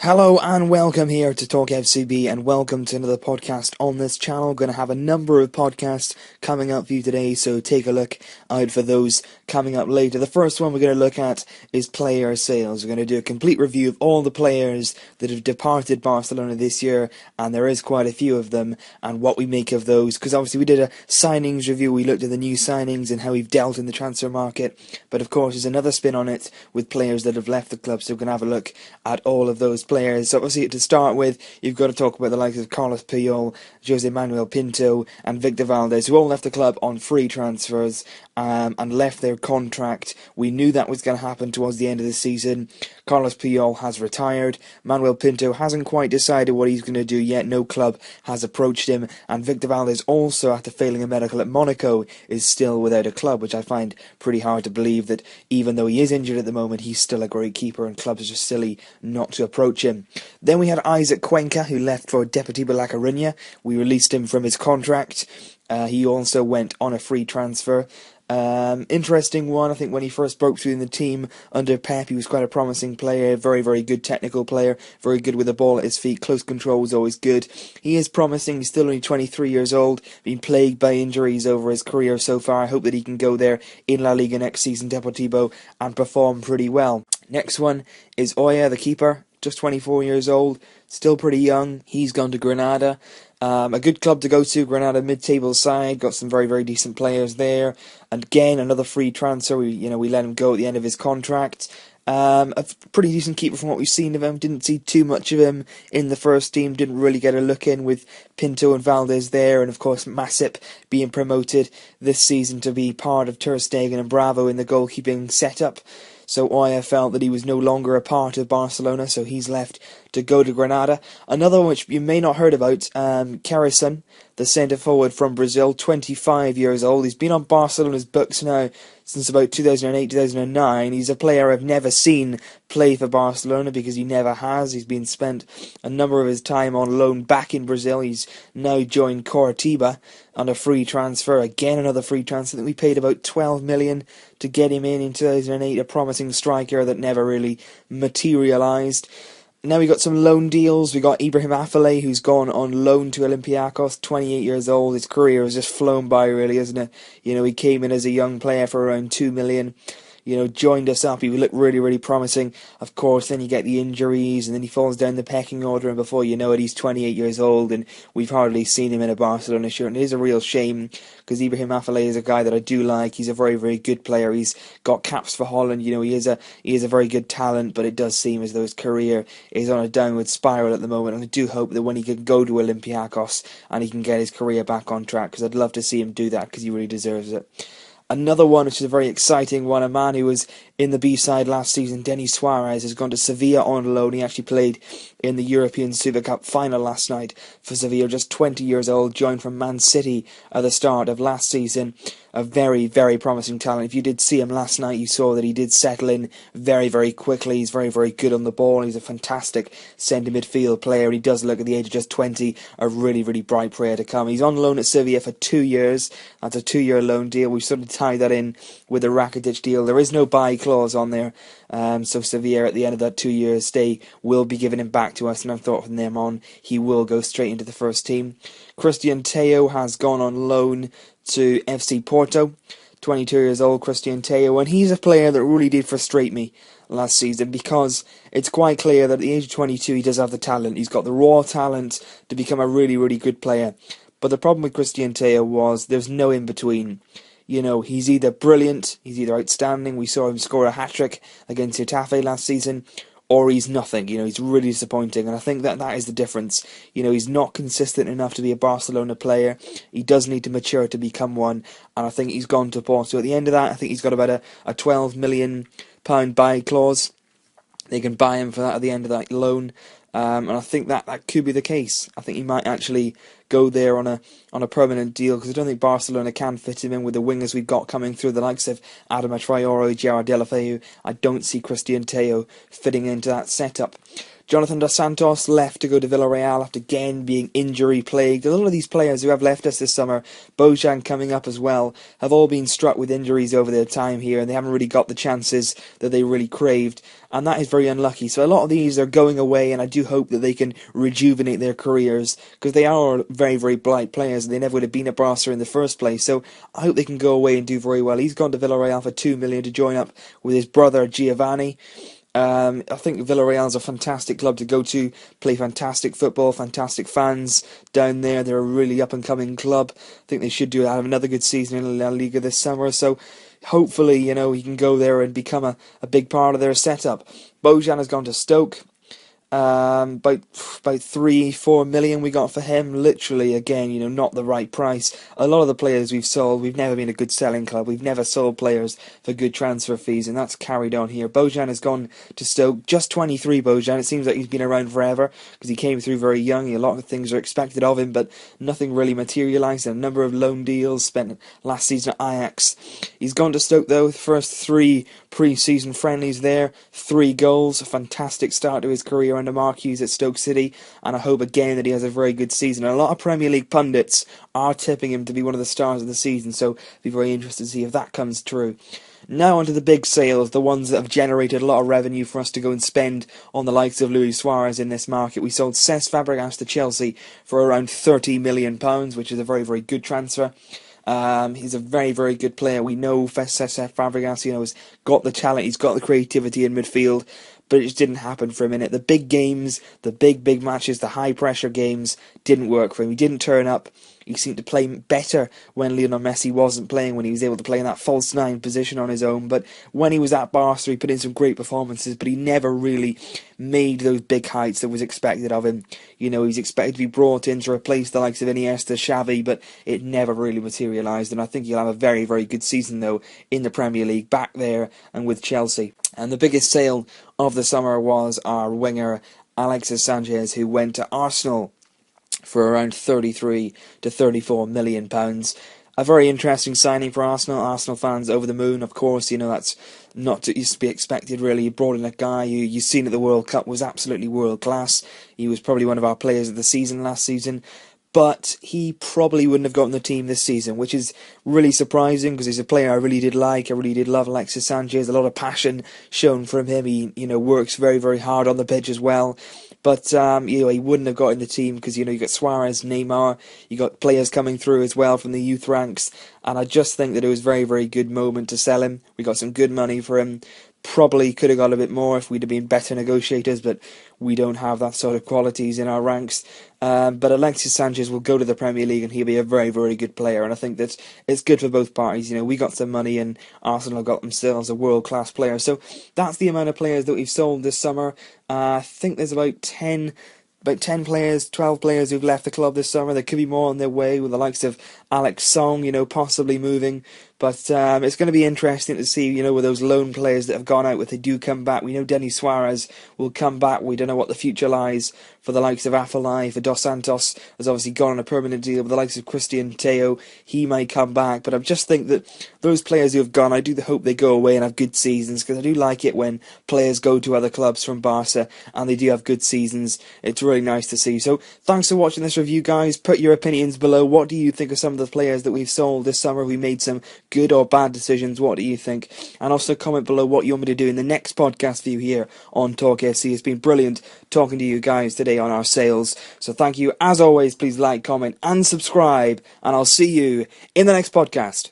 Hello and welcome here to TalkFCB and welcome to another podcast on this channel. Going to have a number of podcasts coming up for you today, so take a look out for those coming up later. The first one we're going to look at is player sales. We're going to do a complete review of all the players that have departed Barcelona this year, and there is quite a few of them, and what we make of those, because obviously we did a signings review. We looked at the new signings and how we've dealt in the transfer market, but of course there's another spin on it with players that have left the club, so we're going to have a look at all of those players. So obviously to start with, you've got to talk about the likes of Carlos Puyol, Jose Manuel Pinto and Victor Valdez, who all left the club on free transfers and left their contract. We knew that was going to happen towards the end of the season. Carlos Puyol has retired. Manuel Pinto hasn't quite decided what he's going to do yet. No club has approached him. And Victor Valdez, also after failing a medical at Monaco, is still without a club, which I find pretty hard to believe, that even though he is injured at the moment, he's still a great keeper and clubs are just silly not to approach him. Then we had Isaac Cuenca, who left for Deportivo La Coruña. We released him from his contract. He also went on a free transfer. Interesting one. I think when he first broke through in the team under Pep, he was quite a promising player, very, very good technical player, very good with the ball at his feet, close control was always good. He is promising. He's still only 23 years old, been plagued by injuries over his career so far. I hope that he can go there in La Liga next season, Deportivo, and perform pretty well. Next one is Oya, the keeper, just 24 years old, still pretty young. He's gone to Granada. A good club to go to, Granada, mid-table side, got some very, very decent players there. And again, another free transfer. We let him go at the end of his contract. A pretty decent keeper from what we've seen of him. Didn't see too much of him in the first team. Didn't really get a look in with Pinto and Valdez there, and of course Masip being promoted this season to be part of Ter Stegen and Bravo in the goalkeeping setup. So Oya felt that he was no longer a part of Barcelona, so he's left to go to Granada. Another one which you may not heard about, Keirrison, the centre-forward from Brazil, 25 years old. He's been on Barcelona's books now since about 2008-2009. He's a player I've never seen play for Barcelona because he never has. He's been spent a number of his time on loan back in Brazil. He's now joined Coritiba on a free transfer. Again, another free transfer. I think we paid about 12 million to get him in 2008, a promising striker that never really materialised. Now we got some loan deals. We got Ibrahim Afellay, who's gone on loan to Olympiacos, 28 years old. His career has just flown by, really, hasn't it? He came in as a young player for around 2 million. Joined us up. He looked really, really promising. Of course, then you get the injuries, and then he falls down the pecking order, and before you know it, he's 28 years old, and we've hardly seen him in a Barcelona shirt, and it is a real shame, because Ibrahim Afellay is a guy that I do like. He's a very, very good player. He's got caps for Holland. He is a very good talent, but it does seem as though his career is on a downward spiral at the moment, and I do hope that when he can go to Olympiacos, and he can get his career back on track, because I'd love to see him do that, because he really deserves it. Another one, which is a very exciting one, a man who was in the B-side last season, Denis Suarez, has gone to Sevilla on loan. He actually played in the European Super Cup final last night for Sevilla, just 20 years old, joined from Man City at the start of last season. A very, very promising talent. If you did see him last night, you saw that he did settle in very, very quickly. He's very, very good on the ball. He's a fantastic centre midfield player. He does look, at the age of just 20, a really, really bright player to come. He's on loan at Sevilla for 2 years. That's a 2-year loan deal. We've sort of tied that in with the Rakitic deal. There is no buy clause on there. So Sevilla, at the end of that 2-year stay, will be giving him back to us, and I thought from then on he will go straight into the first team. Christian Tello has gone on loan to FC Porto, 22 years old, Christian Tello, and he's a player that really did frustrate me last season, because it's quite clear that at the age of 22 he does have the talent. He's got the raw talent to become a really, really good player. But the problem with Christian Tello was there's no in-between. He's either brilliant, he's either outstanding. We saw him score a hat-trick against Getafe last season, or he's nothing. He's really disappointing, and I think that is the difference. He's not consistent enough to be a Barcelona player. He does need to mature to become one, and I think he's gone to Porto. At the end of that, I think he's got about a £12 million buy clause. They can buy him for that at the end of that loan. And I think that could be the case. I think he might actually go there on on a permanent deal, because I don't think Barcelona can fit him in with the wingers we've got coming through, the likes of Adama Traore, Gerard Deulofeu. I don't see Christian Tello fitting into that setup. Jonathan Dos Santos left to go to Villarreal after again being injury-plagued. A lot of these players who have left us this summer, Bojan coming up as well, have all been struck with injuries over their time here, and they haven't really got the chances that they really craved, and that is very unlucky. So a lot of these are going away, and I do hope that they can rejuvenate their careers, because they are very, very bright players, and they never would have been at Barca in the first place. So I hope they can go away and do very well. He's gone to Villarreal for $2 million to join up with his brother Giovanni. I think Villarreal's a fantastic club to go to, play fantastic football, fantastic fans down there. They're a really up-and-coming club. I think they should have another good season in La Liga this summer, so hopefully, he can go there and become a big part of their setup. Bojan has gone to Stoke. About 3-4 million we got for him. Literally, again, not the right price. A lot of the players we've sold, we've never been a good selling club. We've never sold players for good transfer fees, and that's carried on here. Bojan has gone to Stoke, just 23. Bojan. It seems like he's been around forever because he came through very young. A lot of things are expected of him, but nothing really materialised. A number of loan deals spent last season at Ajax. He's gone to Stoke though. The first 3 pre-season friendlies there, 3 goals, a fantastic start to his career under Mark Hughes at Stoke City, and I hope again that he has a very good season. And a lot of Premier League pundits are tipping him to be one of the stars of the season, so be very interested to see if that comes true. Now onto the big sales, the ones that have generated a lot of revenue for us to go and spend on the likes of Luis Suarez in this market. We sold Cesc Fabregas to Chelsea for around £30 million, which is a very, very good transfer. He's a very, very good player. We know Cesc Fabregas, has got the talent, he's got the creativity in midfield, but it just didn't happen for a minute. The big games, the big matches, the high-pressure games didn't work for him. He didn't turn up. He seemed to play better when Lionel Messi wasn't playing, when he was able to play in that false 9 position on his own. But when he was at Barca, he put in some great performances, but he never really made those big heights that was expected of him. He's expected to be brought in to replace the likes of Iniesta, Xavi, but it never really materialised. And I think he'll have a very, very good season, though, in the Premier League, back there and with Chelsea. And the biggest sale of the summer was our winger, Alexis and Cesc, who went to Arsenal for around £33 to £34 million. A very interesting signing for Arsenal. Arsenal fans over the moon, of course. That's not to be expected, really. You brought in a guy who you've seen at the World Cup was absolutely world class. He was probably one of our players of the season last season, but he probably wouldn't have gotten the team this season, which is really surprising because he's a player I really did like. I really did love Alexis Sanchez. A lot of passion shown from him. He, works very, very hard on the pitch as well. But, he wouldn't have got in the team because, you got Suarez, Neymar, you got players coming through as well from the youth ranks. And I just think that it was a very, very good moment to sell him. We got some good money for him. Probably could have got a bit more if we'd have been better negotiators, but we don't have that sort of qualities in our ranks. But Alexis Sanchez will go to the Premier League and he'll be a very, very good player. And I think that it's good for both parties. We got some money and Arsenal got themselves a world-class player. So that's the amount of players that we've sold this summer. I think there's about 10 players, 12 players who've left the club this summer. There could be more on their way, with the likes of Alex Song, possibly moving. But it's going to be interesting to see, with those lone players that have gone out, if they do come back. We know Denis Suarez will come back. We don't know what the future lies for the likes of Afellay. For Dos Santos has obviously gone on a permanent deal with the likes of Christian Tello. He may come back. But I just think that those players who have gone, I do hope they go away and have good seasons, because I do like it when players go to other clubs from Barca and they do have good seasons. It's really nice to see. So thanks for watching this review, guys. Put your opinions below. What do you think of some of the players that we've sold this summer? We made some good or bad decisions. What do you think? And also comment below what you want me to do in the next podcast for you here on TalkFC. It's been brilliant talking to you guys today on our sales. So thank you. As always, please like, comment and subscribe, and I'll see you in the next podcast.